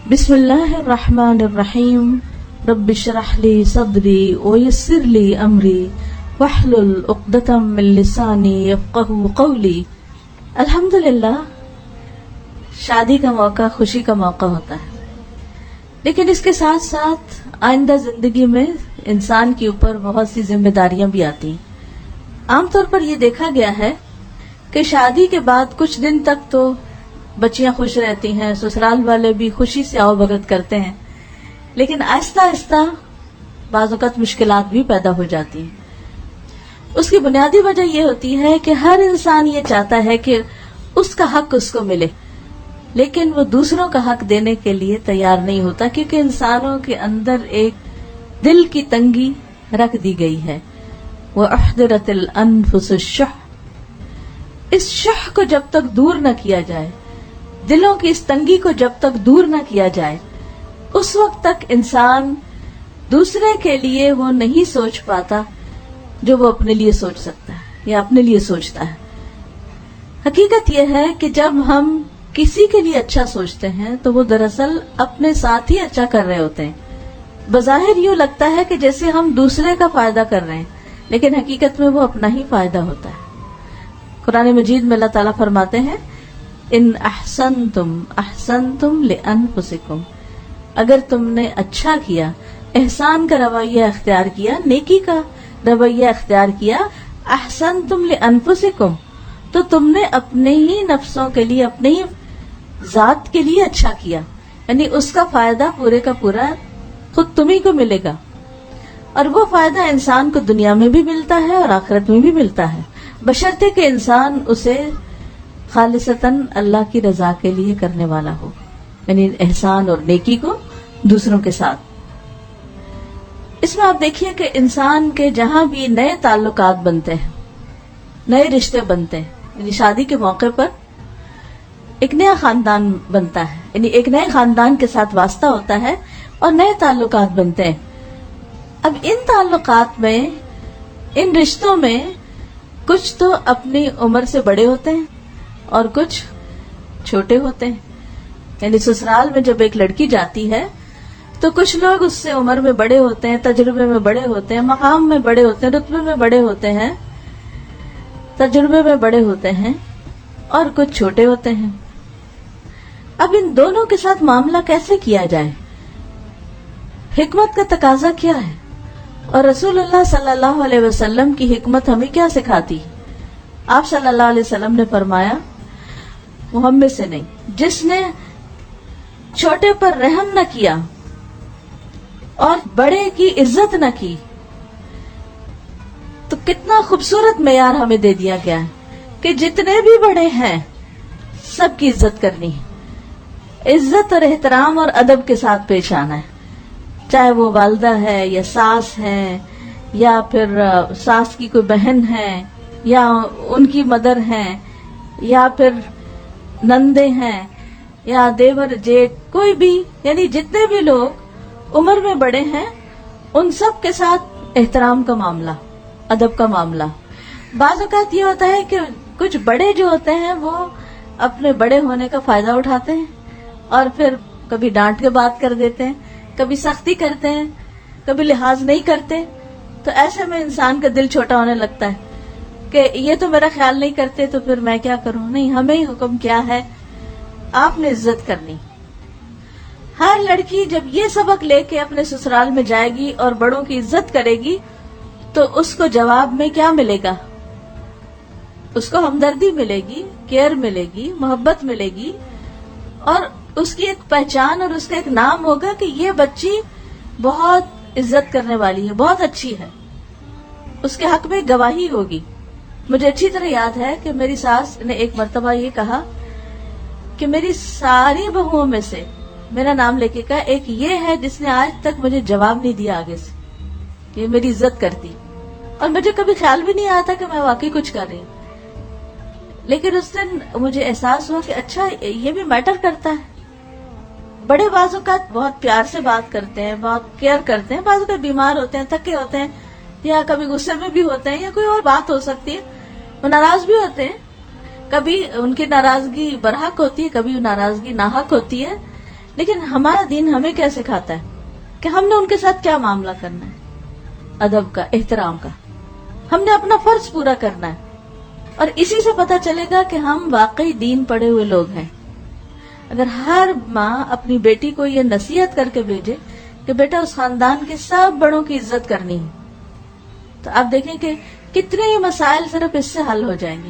بسم اللہ الرحمن الرحیم رب اشرح لی صدری ویسر لی امری واحلل عقدۃ من لسانی یفقہوا قولی. الحمدللہ شادی کا موقع خوشی کا موقع ہوتا ہے، لیکن اس کے ساتھ ساتھ آئندہ زندگی میں انسان کے اوپر بہت سی ذمہ داریاں بھی آتی ہیں. عام طور پر یہ دیکھا گیا ہے کہ شادی کے بعد کچھ دن تک تو بچیاں خوش رہتی ہیں، سسرال والے بھی خوشی سے آؤ بھگت کرتے ہیں، لیکن آہستہ آہستہ بعض اوقات مشکلات بھی پیدا ہو جاتی ہیں. اس کی بنیادی وجہ یہ ہوتی ہے کہ ہر انسان یہ چاہتا ہے کہ اس کا حق اس کو ملے، لیکن وہ دوسروں کا حق دینے کے لیے تیار نہیں ہوتا، کیونکہ انسانوں کے اندر ایک دل کی تنگی رکھ دی گئی ہے. وَأُحْضِرَتِ الْأَنفُسُ الشُّحَّ، اس شح کو جب تک دور نہ کیا جائے، دلوں کی اس تنگی کو جب تک دور نہ کیا جائے، اس وقت تک انسان دوسرے کے لیے وہ نہیں سوچ پاتا جو وہ اپنے لیے سوچ سکتا ہے یا اپنے لیے سوچتا ہے. حقیقت یہ ہے کہ جب ہم کسی کے لیے اچھا سوچتے ہیں تو وہ دراصل اپنے ساتھ ہی اچھا کر رہے ہوتے ہیں. بظاہر یوں لگتا ہے کہ جیسے ہم دوسرے کا فائدہ کر رہے ہیں، لیکن حقیقت میں وہ اپنا ہی فائدہ ہوتا ہے. قرآن مجید میں اللہ تعالیٰ فرماتے ہیں ان احسنتم احسنتم لانفسکم، اگر تم نے اچھا کیا، احسان کا رویہ اختیار کیا، نیکی کا رویہ اختیار کیا، احسنتم لانفسکم، تو تم نے اپنے ہی نفسوں کے لیے، اپنے ہی ذات کے لیے اچھا کیا، یعنی اس کا فائدہ پورے کا پورا خود تمہیں کو ملے گا. اور وہ فائدہ انسان کو دنیا میں بھی ملتا ہے اور آخرت میں بھی ملتا ہے، بشرطے کہ انسان اسے خالصتاً اللہ کی رضا کے لیے کرنے والا ہو، یعنی احسان اور نیکی کو دوسروں کے ساتھ. اس میں آپ دیکھیے کہ انسان کے جہاں بھی نئے تعلقات بنتے ہیں، نئے رشتے بنتے ہیں، یعنی شادی کے موقع پر ایک نیا خاندان بنتا ہے، یعنی ایک نئے خاندان کے ساتھ واسطہ ہوتا ہے اور نئے تعلقات بنتے ہیں. اب ان تعلقات میں، ان رشتوں میں کچھ تو اپنی عمر سے بڑے ہوتے ہیں اور کچھ چھوٹے ہوتے ہیں. یعنی سسرال میں جب ایک لڑکی جاتی ہے تو کچھ لوگ اس سے عمر میں بڑے ہوتے ہیں، تجربے میں بڑے ہوتے ہیں، مقام میں بڑے ہوتے ہیں، رتبے میں بڑے ہوتے ہیں، تجربے میں بڑے ہوتے ہیں، اور کچھ چھوٹے ہوتے ہیں. اب ان دونوں کے ساتھ معاملہ کیسے کیا جائے؟ حکمت کا تقاضا کیا ہے؟ اور رسول اللہ صلی اللہ علیہ وسلم کی حکمت ہمیں کیا سکھاتی؟ آپ صلی اللہ علیہ وسلم نے فرمایا، محمد سے نہیں، جس نے چھوٹے پر رحم نہ کیا اور بڑے کی عزت نہ کی. تو کتنا خوبصورت معیار ہمیں دے دیا گیا ہے کہ جتنے بھی بڑے ہیں سب کی عزت کرنی ہے، عزت اور احترام اور ادب کے ساتھ پیش آنا ہے، چاہے وہ والدہ ہے یا ساس ہے یا پھر ساس کی کوئی بہن ہے یا ان کی مدر ہیں یا پھر نندے ہیں یا دیور جیٹ، کوئی بھی، یعنی جتنے بھی لوگ عمر میں بڑے ہیں ان سب کے ساتھ احترام کا معاملہ، ادب کا معاملہ. بعض اوقات یہ ہوتا ہے کہ کچھ بڑے جو ہوتے ہیں وہ اپنے بڑے ہونے کا فائدہ اٹھاتے ہیں اور پھر کبھی ڈانٹ کے بات کر دیتے ہیں، کبھی سختی کرتے ہیں، کبھی لحاظ نہیں کرتے. تو ایسے میں انسان کا دل چھوٹا ہونے لگتا ہے کہ یہ تو میرا خیال نہیں کرتے تو پھر میں کیا کروں. نہیں، ہمیں ہی حکم کیا ہے، آپ نے عزت کرنی. ہر لڑکی جب یہ سبق لے کے اپنے سسرال میں جائے گی اور بڑوں کی عزت کرے گی تو اس کو جواب میں کیا ملے گا؟ اس کو ہمدردی ملے گی، کیئر ملے گی، محبت ملے گی، اور اس کی ایک پہچان اور اس کا ایک نام ہوگا کہ یہ بچی بہت عزت کرنے والی ہے، بہت اچھی ہے. اس کے حق میں گواہی ہوگی. مجھے اچھی طرح یاد ہے کہ میری ساس نے ایک مرتبہ یہ کہا کہ میری ساری بہوؤں میں سے میرا نام لے کے کہا ایک یہ ہے جس نے آج تک مجھے جواب نہیں دیا آگے سے، کہ میری عزت کرتی، اور مجھے کبھی خیال بھی نہیں آتا کہ میں واقعی کچھ کر رہی ہوں. لیکن اس دن مجھے احساس ہوا کہ اچھا یہ بھی میٹر کرتا ہے. بڑے بعض اوقات بہت پیار سے بات کرتے ہیں، بہت کیئر کرتے ہیں، بعض اوقات بیمار ہوتے ہیں، تھکے ہوتے ہیں، یا کبھی غصے میں بھی ہوتے ہیں، یا کوئی اور بات ہو سکتی ہے، وہ ناراض بھی ہوتے ہیں. کبھی ان کی ناراضگی برحق ہوتی ہے، کبھی ناراضگی ناحق ہوتی ہے، لیکن ہمارا دین ہمیں کیا سکھاتا ہے کہ ہم نے ان کے ساتھ کیا معاملہ کرنا ہے، ادب کا، احترام کا. ہم نے اپنا فرض پورا کرنا ہے، اور اسی سے پتہ چلے گا کہ ہم واقعی دین پڑھے ہوئے لوگ ہیں. اگر ہر ماں اپنی بیٹی کو یہ نصیحت کر کے بھیجے کہ بیٹا اس خاندان کے سب بڑوں کی عزت کرنی ہے، تو آپ دیکھیں کہ کتنے ہی مسائل صرف اس سے حل ہو جائیں گے.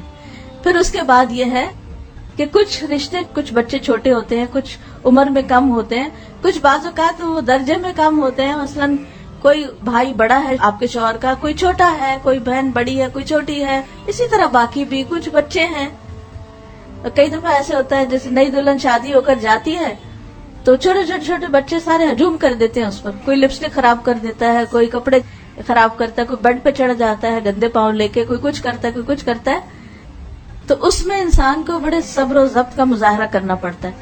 پھر اس کے بعد یہ ہے کہ کچھ رشتے، کچھ بچے چھوٹے ہوتے ہیں، کچھ عمر میں کم ہوتے ہیں، کچھ بعض اوقات وہ درجے میں کم ہوتے ہیں. مثلاً کوئی بھائی بڑا ہے آپ کے شوہر کا، کوئی چھوٹا ہے، کوئی بہن بڑی ہے، کوئی چھوٹی ہے، اسی طرح باقی بھی کچھ بچے ہیں. کئی دفعہ ایسے ہوتا ہے جیسے نئی دلہن شادی ہو کر جاتی ہے تو چھوٹے چھوٹے چھوٹے بچے سارے ہجوم کر دیتے ہیں اس پر. کوئی لپسٹک خراب کر دیتا ہے، کوئی کپڑے خراب کرتا ہے، کوئی بیڈ پہ چڑھ جاتا ہے گندے پاؤں لے کے، کوئی کچھ کرتا ہے، کوئی کچھ کرتا ہے. تو اس میں انسان کو بڑے صبر و ضبط کا مظاہرہ کرنا پڑتا ہے.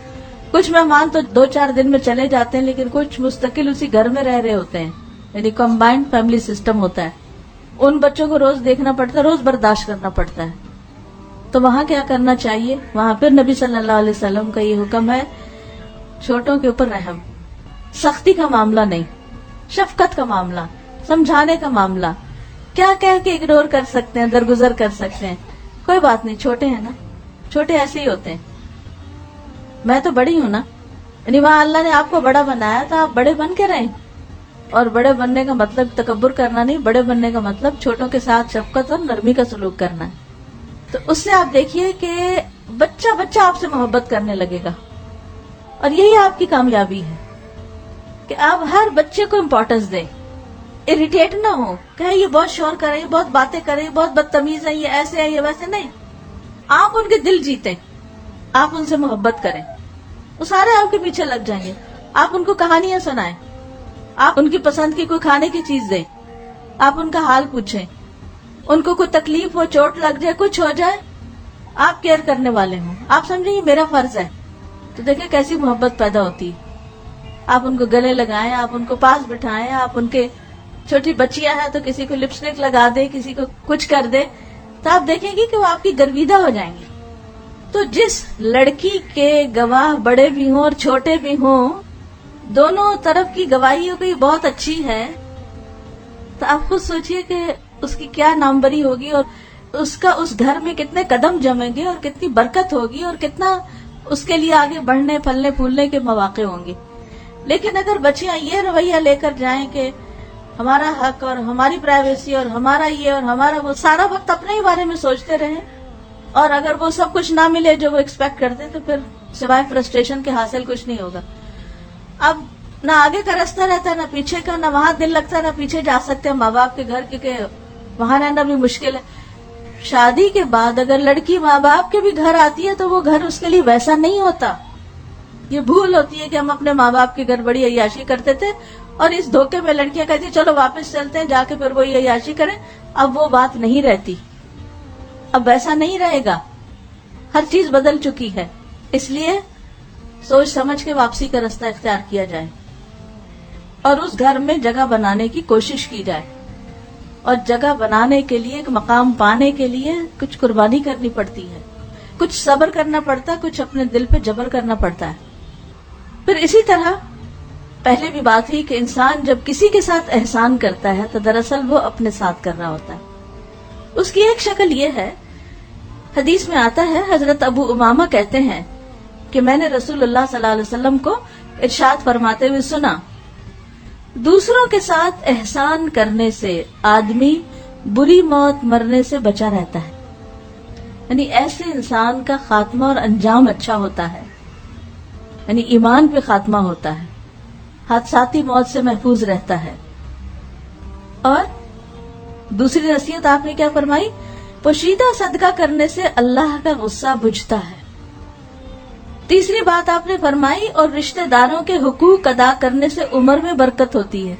کچھ مہمان تو 2-4 دن میں چلے جاتے ہیں، لیکن کچھ مستقل اسی گھر میں رہ رہے ہوتے ہیں، یعنی کمبائنڈ فیملی سسٹم ہوتا ہے. ان بچوں کو روز دیکھنا پڑتا ہے، روز برداشت کرنا پڑتا ہے. تو وہاں کیا کرنا چاہیے؟ وہاں پھر نبی صلی اللہ علیہ وسلم کا یہ حکم ہے، چھوٹوں کے اوپر رحم، سختی کا معاملہ نہیں، شفقت کا معاملہ، سمجھانے کا معاملہ. کیا کہہ کے اگنور کر سکتے ہیں، درگزر کر سکتے ہیں، کوئی بات نہیں، چھوٹے ہیں نا، چھوٹے ایسے ہی ہوتے ہیں. میں تو بڑی ہوں نا، یعنی وہاں اللہ نے آپ کو بڑا بنایا تو آپ بڑے بن کے رہیں. اور بڑے بننے کا مطلب تکبر کرنا نہیں، بڑے بننے کا مطلب چھوٹوں کے ساتھ شفقت اور نرمی کا سلوک کرنا ہے. تو اس سے آپ دیکھیے کہ بچہ بچہ آپ سے محبت کرنے لگے گا. اور یہی آپ کی کامیابی ہے کہ آپ ہر بچے کو امپورٹنس دیں، اریٹیٹ نہ ہو کہ یہ بہت شور کرے، یہ بہت باتیں کرے، یہ بہت بدتمیز ہے، یہ ایسے ہے، یہ ویسے. نہیں، آپ ان کے دل جیتیں، آپ ان سے محبت کریں، وہ سارے آپ کے پیچھے لگ جائیں گے. آپ ان کو کہانیاں سنائیں، آپ ان کی پسند کی کوئی کھانے کی چیز دیں، آپ ان کا حال پوچھیں، ان کو کوئی تکلیف ہو، چوٹ لگ جائے، کچھ ہو جائے، آپ کیئر کرنے والے ہوں، آپ سمجھیں یہ میرا فرض ہے. تو دیکھیں کیسی محبت پیدا ہوتی. آپ ان کو گلے لگائیں، آپ ان کو پاس بٹھائیں، آپ ان کے چھوٹی بچیاں ہیں تو کسی کو لپسٹک لگا دے، کسی کو کچھ کر دے، تو آپ دیکھیں گی کہ وہ آپ کی گرویدہ ہو جائیں گی. تو جس لڑکی کے گواہ بڑے بھی ہوں اور چھوٹے بھی ہوں، دونوں طرف کی گواہی ہو گئی بہت اچھی ہے، تو آپ خود سوچئے کہ اس کی کیا ناموری ہوگی، اور اس کا اس گھر میں کتنے قدم جمیں گے، اور کتنی برکت ہوگی، اور کتنا اس کے لیے آگے بڑھنے پھلنے پھولنے کے مواقع ہوں گے. لیکن اگر بچیاں یہ رویہ لے کر جائیں کہ ہمارا حق اور ہماری پرائیویسی اور ہمارا یہ اور ہمارا وہ، سارا وقت اپنے ہی بارے میں سوچتے رہیں، اور اگر وہ سب کچھ نہ ملے جو وہ ایکسپیکٹ کرتے ہیں، تو پھر سوائے فرسٹریشن کے حاصل کچھ نہیں ہوگا. اب نہ آگے کا راستہ رہتا ہے، نہ پیچھے کا، نہ وہاں دل لگتا ہے، نہ پیچھے جا سکتے ہیں ماں باپ کے گھر، کیونکہ وہاں رہنا بھی مشکل ہے. شادی کے بعد اگر لڑکی ماں باپ کے بھی گھر آتی ہے تو وہ گھر اس کے لیے ویسا نہیں ہوتا. یہ بھول ہوتی ہے کہ ہم اپنے ماں باپ کے گھر بڑی عیاشی کرتے تھے، اور اس دھوکے میں لڑکیاں کہتی ہیں چلو واپس چلتے ہیں، جا کے پھر وہی عیاشی کریں. اب وہ بات نہیں رہتی، اب ویسا نہیں رہے گا، ہر چیز بدل چکی ہے. اس لیے سوچ سمجھ کے واپسی کا راستہ اختیار کیا جائے، اور اس گھر میں جگہ بنانے کی کوشش کی جائے. اور جگہ بنانے کے لیے، ایک مقام پانے کے لیے کچھ قربانی کرنی پڑتی ہے، کچھ صبر کرنا پڑتا ہے، کچھ اپنے دل پہ جبر کرنا پڑتا ہے. پھر اسی طرح پہلے بھی بات ہوئی کہ انسان جب کسی کے ساتھ احسان کرتا ہے تو دراصل وہ اپنے ساتھ کر رہا ہوتا ہے. اس کی ایک شکل یہ ہے، حدیث میں آتا ہے، حضرت ابو امامہ کہتے ہیں کہ میں نے رسول اللہ صلی اللہ علیہ وسلم کو ارشاد فرماتے ہوئے سنا، دوسروں کے ساتھ احسان کرنے سے آدمی بری موت مرنے سے بچا رہتا ہے. یعنی ایسے انسان کا خاتمہ اور انجام اچھا ہوتا ہے، یعنی ایمان پہ خاتمہ ہوتا ہے، حادثاتی موت سے محفوظ رہتا ہے. اور دوسری نصیحت آپ نے کیا فرمائی؟ پوشیدہ صدقہ کرنے سے اللہ کا غصہ بجھتا ہے. تیسری بات آپ نے فرمائی، اور رشتہ داروں کے حقوق ادا کرنے سے عمر میں برکت ہوتی ہے.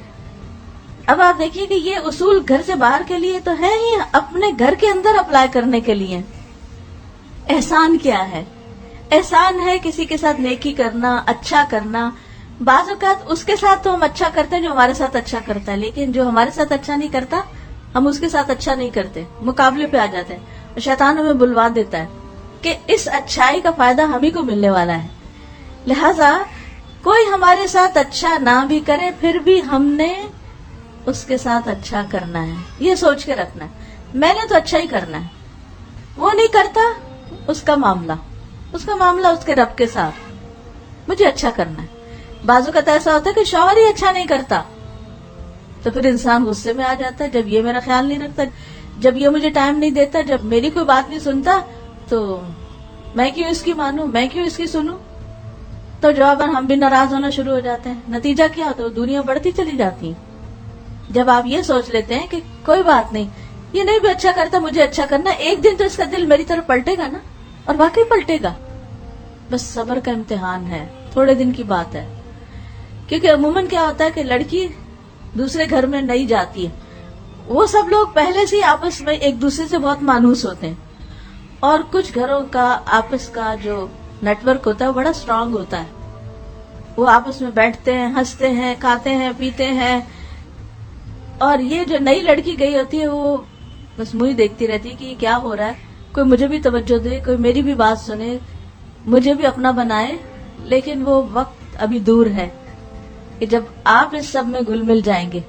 اب آپ دیکھیے کہ یہ اصول گھر سے باہر کے لیے تو ہے ہی، اپنے گھر کے اندر اپلائی کرنے کے لیے. احسان کیا ہے؟ احسان ہے کسی کے ساتھ نیکی کرنا، اچھا کرنا. بعض اوقات اس کے ساتھ تو ہم اچھا کرتے ہیں جو ہمارے ساتھ اچھا کرتا ہے، لیکن جو ہمارے ساتھ اچھا نہیں کرتا ہم اس کے ساتھ اچھا نہیں کرتے، مقابلے پہ آ جاتے ہیں، اور شیطان ہمیں بلوا دیتا ہے کہ اس اچھائی کا فائدہ ہم ہی کو ملنے والا ہے. لہذا کوئی ہمارے ساتھ اچھا نہ بھی کرے پھر بھی ہم نے اس کے ساتھ اچھا کرنا ہے، یہ سوچ کے رکھنا ہے میں نے تو اچھا ہی کرنا ہے. وہ نہیں کرتا، اس کا معاملہ اس کے رب کے ساتھ، مجھے اچھا کرنا ہے. بعض اوقات ایسا ہوتا ہے کہ شوہر ہی اچھا نہیں کرتا تو پھر انسان غصے میں آ جاتا ہے، جب یہ میرا خیال نہیں رکھتا، جب یہ مجھے ٹائم نہیں دیتا، جب میری کوئی بات نہیں سنتا تو میں کیوں اس کی مانوں، میں کیوں اس کی سنوں. تو جواباً ہم بھی ناراض ہونا شروع ہو جاتے ہیں. نتیجہ کیا ہوتا ہے؟ دنیا بڑھتی چلی جاتی. جب آپ یہ سوچ لیتے ہیں کہ کوئی بات نہیں، یہ نہیں بھی اچھا کرتا، مجھے اچھا کرنا، ایک دن تو اس کا دل میری طرف پلٹے گا نا، اور واقعی پلٹے گا. بس صبر کا امتحان ہے، تھوڑے دن کی بات ہے. کیونکہ عموماً کیا ہوتا ہے کہ لڑکی دوسرے گھر میں نہیں جاتی ہے، وہ سب لوگ پہلے سے ہی آپس میں ایک دوسرے سے بہت مانوس ہوتے ہیں، اور کچھ گھروں کا آپس کا جو نیٹ ورک ہوتا ہے وہ بڑا اسٹرانگ ہوتا ہے. وہ آپس میں بیٹھتے ہیں، ہنستے ہیں، کھاتے ہیں، پیتے ہیں. اور یہ جو نئی لڑکی گئی ہوتی ہے وہ بس منہ دیکھتی رہتی ہے کہ یہ کیا ہو رہا ہے، کوئی مجھے بھی توجہ دے، کوئی میری بھی بات سنے، مجھے بھی اپنا بنائے. لیکن وہ وقت ابھی دور ہے کہ جب آپ اس سب میں گل مل جائیں گے